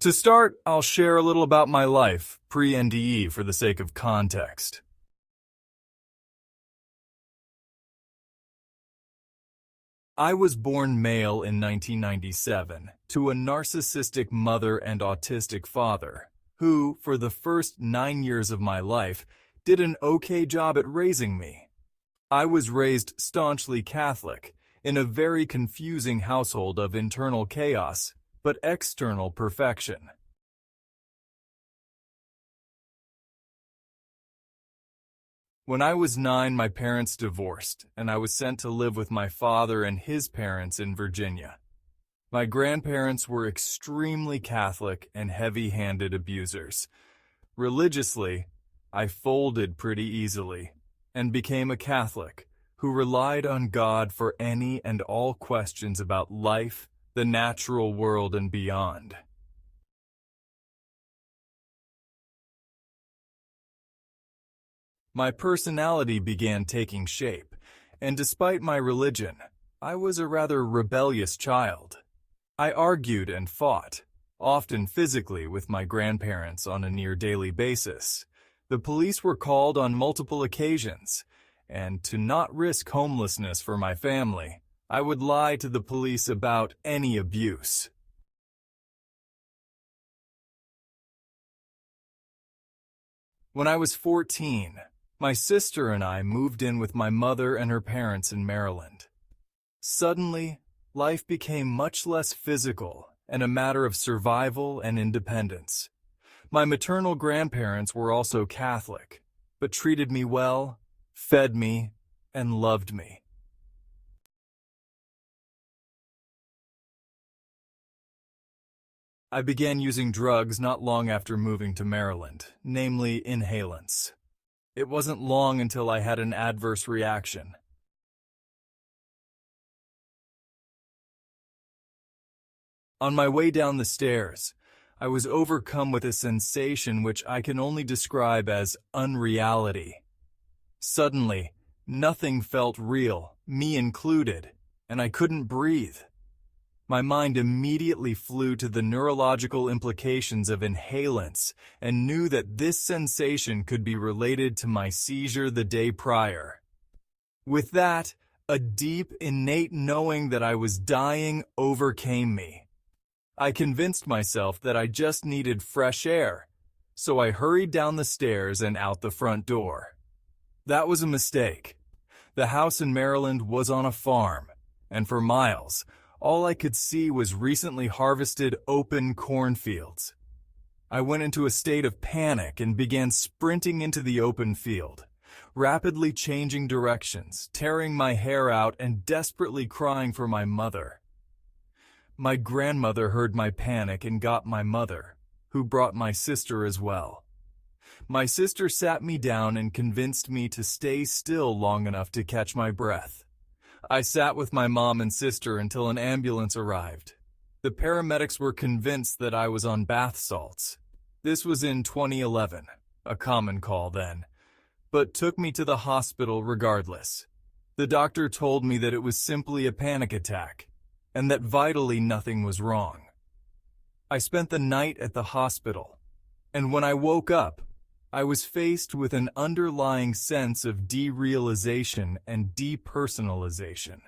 To start, I'll share a little about my life, pre-NDE, for the sake of context. I was born male in 1997 to a narcissistic mother and autistic father, who, for the first 9 years of my life, did an okay job at raising me. I was raised staunchly Catholic, in a very confusing household of internal chaos, but external perfection. When I was 9, my parents divorced, and I was sent to live with my father and his parents in Virginia. My grandparents were extremely Catholic and heavy-handed abusers. Religiously, I folded pretty easily and became a Catholic who relied on God for any and all questions about life, the natural world, and beyond. My personality began taking shape, and despite my religion, I was a rather rebellious child. I argued and fought, often physically, with my grandparents on a near-daily basis. The police were called on multiple occasions, and to not risk homelessness for my family, I would lie to the police about any abuse. When I was 14, my sister and I moved in with my mother and her parents in Maryland. Suddenly, life became much less physical and a matter of survival and independence. My maternal grandparents were also Catholic, but treated me well, fed me, and loved me. I began using drugs not long after moving to Maryland, namely inhalants. It wasn't long until I had an adverse reaction. On my way down the stairs, I was overcome with a sensation which I can only describe as unreality. Suddenly, nothing felt real, me included, and I couldn't breathe. My mind immediately flew to the neurological implications of inhalants and knew that this sensation could be related to my seizure the day prior. With that, a deep, innate knowing that I was dying overcame me. I convinced myself that I just needed fresh air, so I hurried down the stairs and out the front door. That was a mistake. The house in Maryland was on a farm, and for miles, all I could see was recently harvested open cornfields. I went into a state of panic and began sprinting into the open field, rapidly changing directions, tearing my hair out, and desperately crying for my mother. My grandmother heard my panic and got my mother, who brought my sister as well. My sister sat me down and convinced me to stay still long enough to catch my breath. I sat with my mom and sister until an ambulance arrived. The paramedics were convinced that I was on bath salts. This was in 2011, a common call then, but took me to the hospital regardless. The doctor told me that it was simply a panic attack, and that vitally nothing was wrong. I spent the night at the hospital, and when I woke up, I was faced with an underlying sense of derealization and depersonalization,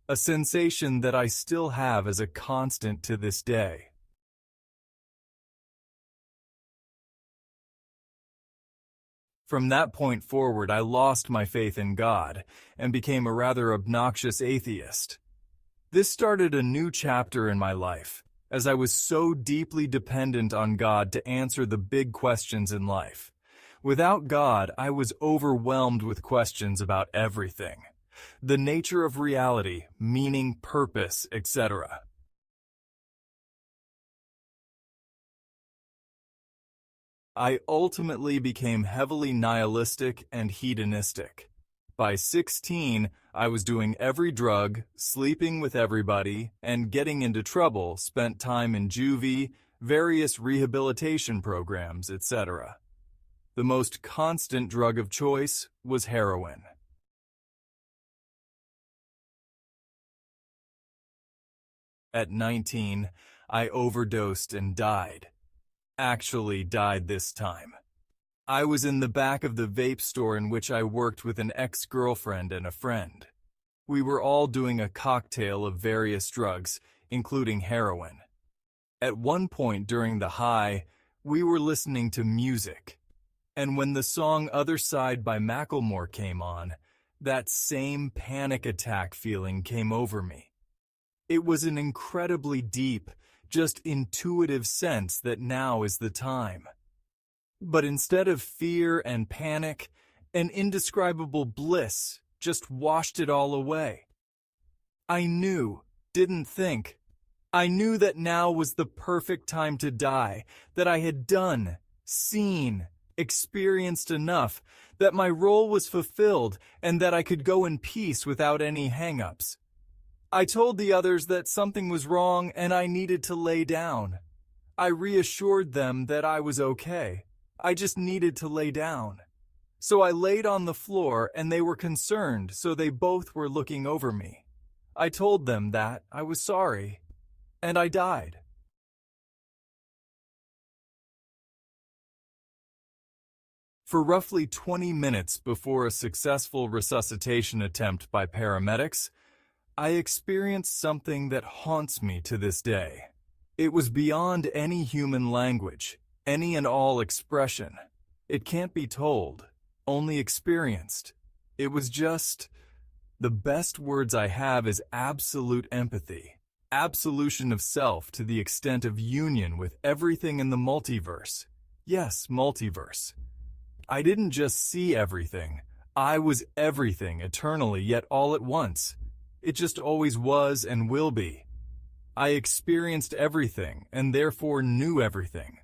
a sensation that I still have as a constant to this day. From that point forward, I lost my faith in God and became a rather obnoxious atheist. This started a new chapter in my life, as I was so deeply dependent on God to answer the big questions in life. Without God, I was overwhelmed with questions about everything: the nature of reality, meaning, purpose, etc. I ultimately became heavily nihilistic and hedonistic. By 16, I was doing every drug, sleeping with everybody, and getting into trouble, spent time in juvie, various rehabilitation programs, etc. The most constant drug of choice was heroin. At 19, I overdosed and died. Actually died this time. I was in the back of the vape store in which I worked with an ex-girlfriend and a friend. We were all doing a cocktail of various drugs, including heroin. At one point during the high, we were listening to music. And when the song Other Side by Macklemore came on, that same panic attack feeling came over me. It was an incredibly deep, just intuitive sense that now is the time. But instead of fear and panic, an indescribable bliss just washed it all away. I knew, didn't think. I knew that now was the perfect time to die, that I had done, seen, experienced enough, that my role was fulfilled, and that I could go in peace without any hang-ups. I told the others that something was wrong and I needed to lay down. I reassured them that I was okay. I just needed to lay down. So I laid on the floor and they were concerned, so they both were looking over me. I told them that I was sorry, and I died. For roughly 20 minutes before a successful resuscitation attempt by paramedics, I experienced something that haunts me to this day. It was beyond any human language, any and all expression. It can't be told, only experienced. It was just... The best words I have is absolute empathy, absolution of self to the extent of union with everything in the multiverse. Yes, multiverse. I didn't just see everything. I was everything eternally, yet all at once. It just always was and will be. I experienced everything and therefore knew everything.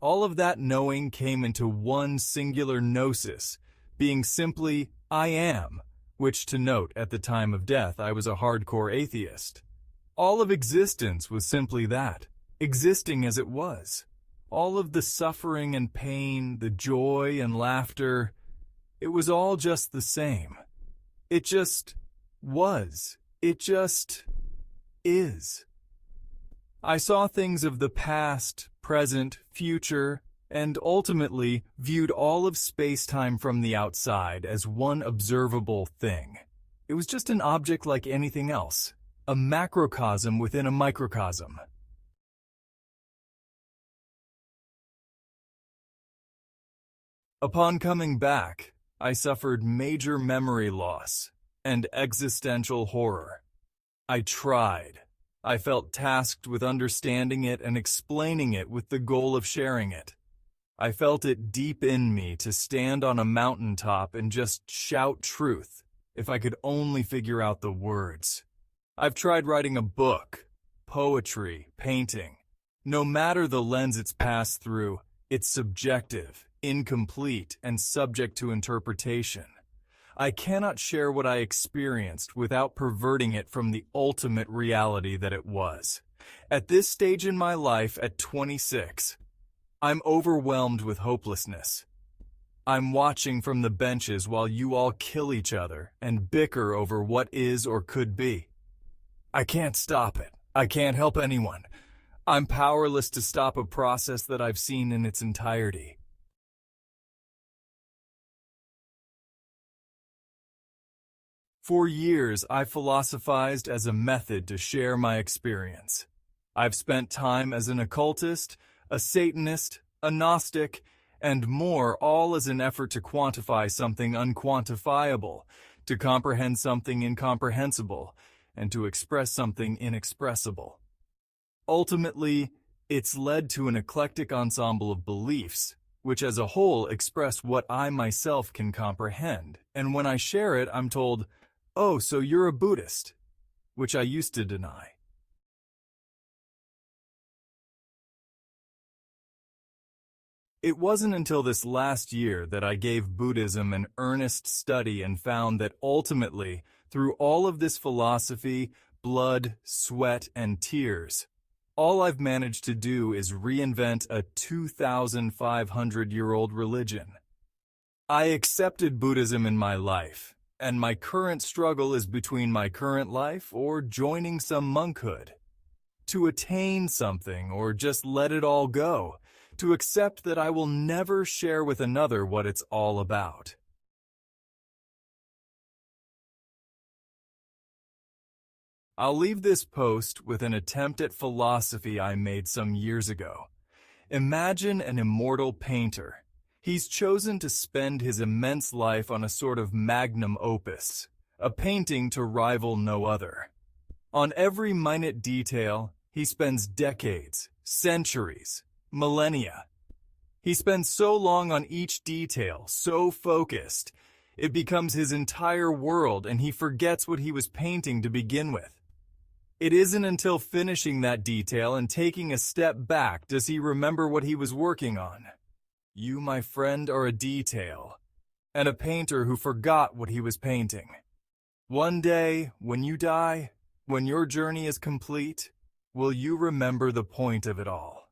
All of that knowing came into one singular gnosis, being simply, I am, which to note at the time of death I was a hardcore atheist. All of existence was simply that, existing as it was. All of the suffering and pain, the joy and laughter, it was all just the same. It just was. It just is. I saw things of the past, present, future, and ultimately viewed all of space-time from the outside as one observable thing. It was just an object like anything else, a macrocosm within a microcosm. Upon coming back, I suffered major memory loss and existential horror. I tried. I felt tasked with understanding it and explaining it with the goal of sharing it. I felt it deep in me to stand on a mountaintop and just shout truth, if I could only figure out the words. I've tried writing a book, poetry, painting. No matter the lens it's passed through, it's subjective, incomplete, and subject to interpretation. I cannot share what I experienced without perverting it from the ultimate reality that it was. At this stage in my life, at 26, I'm overwhelmed with hopelessness. I'm watching from the benches while you all kill each other and bicker over what is or could be. I can't stop it. I can't help anyone. I'm powerless to stop a process that I've seen in its entirety. For years, I philosophized as a method to share my experience. I've spent time as an occultist, a Satanist, a Gnostic, and more, all as an effort to quantify something unquantifiable, to comprehend something incomprehensible, and to express something inexpressible. Ultimately, it's led to an eclectic ensemble of beliefs, which as a whole express what I myself can comprehend, and when I share it, I'm told, "Oh, so you're a Buddhist," which I used to deny. It wasn't until this last year that I gave Buddhism an earnest study and found that ultimately, through all of this philosophy, blood, sweat, and tears, all I've managed to do is reinvent a 2,500-year-old religion. I accepted Buddhism in my life, and my current struggle is between my current life or joining some monkhood. to attain something or just let it all go, to accept that I will never share with another what it's all about. I'll leave this post with an attempt at philosophy I made some years ago. Imagine an immortal painter. He's chosen to spend his immense life on a sort of magnum opus, a painting to rival no other. On every minute detail, he spends decades, centuries, millennia. He spends so long on each detail, so focused, it becomes his entire world and he forgets what he was painting to begin with. It isn't until finishing that detail and taking a step back does he remember what he was working on. You, my friend, are a detail, and a painter who forgot what he was painting. One day, when you die, when your journey is complete, will you remember the point of it all?